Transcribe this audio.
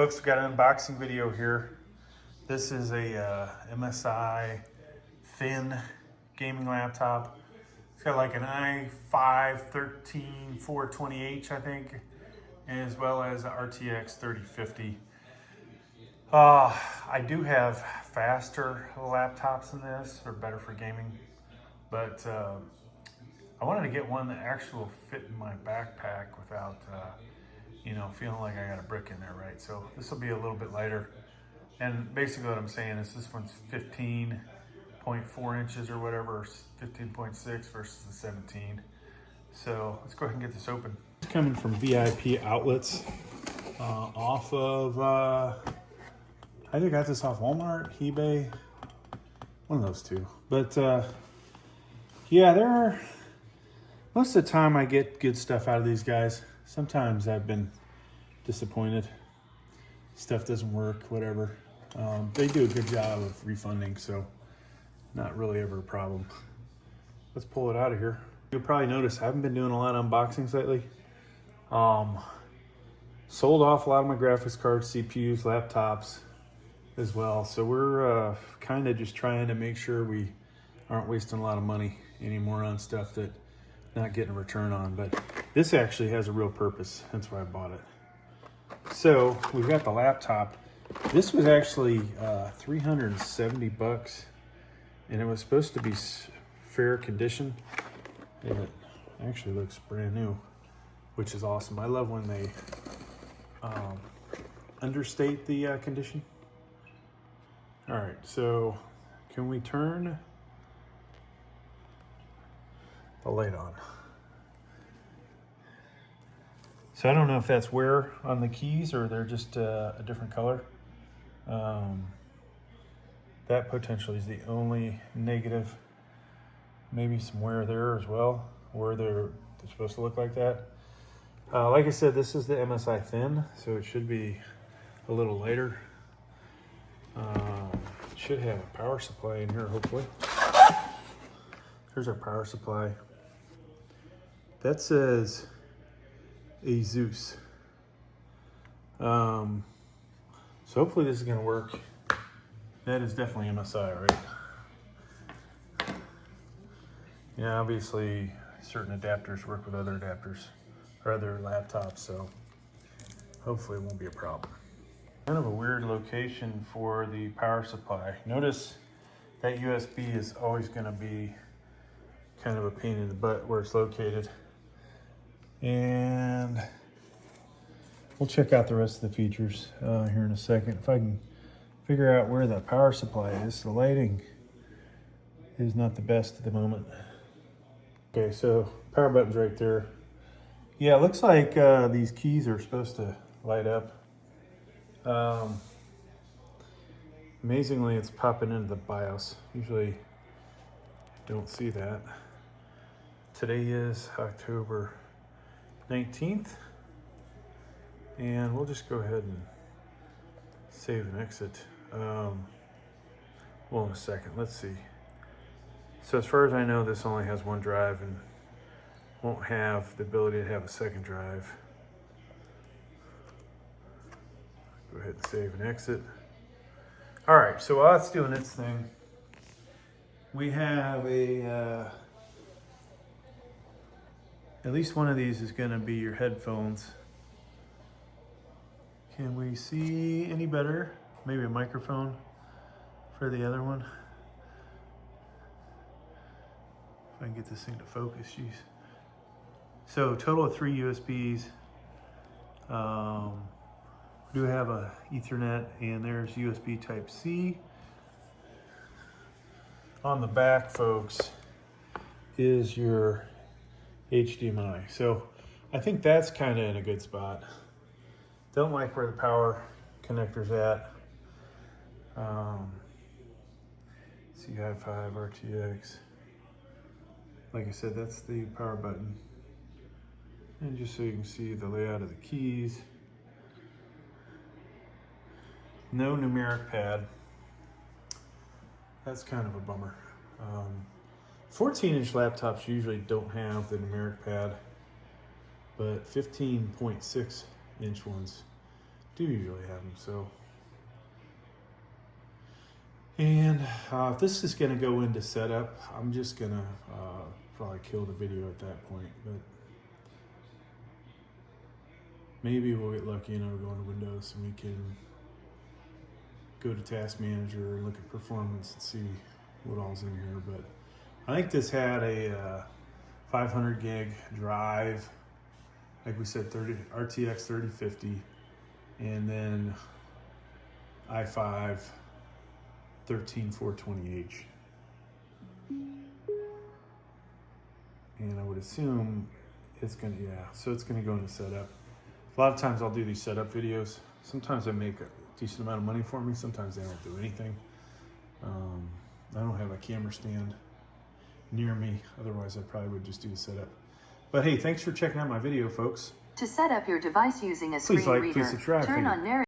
Folks, we got an unboxing video here. This is a MSI thin gaming laptop. It's got like an i5-13420H, I think, as well as a RTX 3050. I do have faster laptops than this, or better for gaming, but I wanted to get one that actually will fit in my backpack without feeling like I got a brick in there, right? So this will be a little bit lighter. And basically what I'm saying is this one's 15.4 inches or whatever, 15.6 versus the 17. So let's go ahead and get this open. It's coming from VIP outlets off of, I think I got this off Walmart, eBay, one of those two. But yeah, most of the time I get good stuff out of these guys. Sometimes I've been disappointed. Stuff doesn't work, whatever. They do a good job of refunding, so not really ever a problem. Let's pull it out of here. You'll probably notice I haven't been doing a lot of unboxings lately. Sold off a lot of my graphics cards, CPUs, laptops as well. So we're kind of just trying to make sure we aren't wasting a lot of money anymore on stuff that not getting a return on. But this actually has a real purpose. That's why I bought it. So we've got the laptop. This was actually 370 bucks, and it was supposed to be fair condition. It actually looks brand new, which is awesome. I love when they understate the condition. All right, so can we turn the light on? So I don't know if that's wear on the keys or they're just a different color. That potentially is the only negative. Maybe some wear there as well, where they're supposed to look like that. Like I said, this is the MSI thin, so it should be a little lighter. It should have a power supply in here, hopefully. Here's our power supply. That says Asus. So hopefully this is going to work. That is definitely MSI, right? Yeah, obviously certain adapters work with other adapters or other laptops, so hopefully it won't be a problem. Kind of a weird location for the power supply. Notice that USB is always going to be kind of a pain in the butt where it's located. And we'll check out the rest of the features here in a second. If I can figure out where the power supply is. The lighting is not the best at the moment. Okay, so power button's right there. Yeah, it looks like these keys are supposed to light up. Amazingly, it's popping into the BIOS. Usually don't see that. Today is October 19th, and we'll just go ahead and save and exit. Well, in a second, let's see. So as far as I know, this only has one drive and won't have the ability to have a second drive. Go ahead and save and exit. All right, so while it's doing its thing, we have a at least one of these is going to be your headphones. Can we see any better? Maybe a microphone for the other one. If I can get this thing to focus, jeez. So total of 3 USBs. We do have a Ethernet, and there's USB Type-C. On the back, folks, is your HDMI. So I think that's kind of in a good spot. Don't like where the power connector's at. See, i5 RTX. Like I said, that's the power button. And just so you can see the layout of the keys. No numeric pad. That's kind of a bummer. 14-inch laptops usually don't have the numeric pad, but 15.6-inch ones do usually have them. So, and if this is going to go into setup, I'm just going to probably kill the video at that point. But maybe we'll get lucky and we'll go into Windows and we can go to Task Manager and look at performance and see what all's in here. But I think this had a 500 gig drive, like we said, RTX 3050, and then i5-13420H. And I would assume it's gonna, so it's gonna go into setup. A lot of times I'll do these setup videos. Sometimes they make a decent amount of money for me. Sometimes they don't do anything. I don't have a camera stand near me. Otherwise, I probably would just do a setup. But hey, thanks for checking out my video, folks. To set up your device using a screen reader, please subscribe. turn on narration.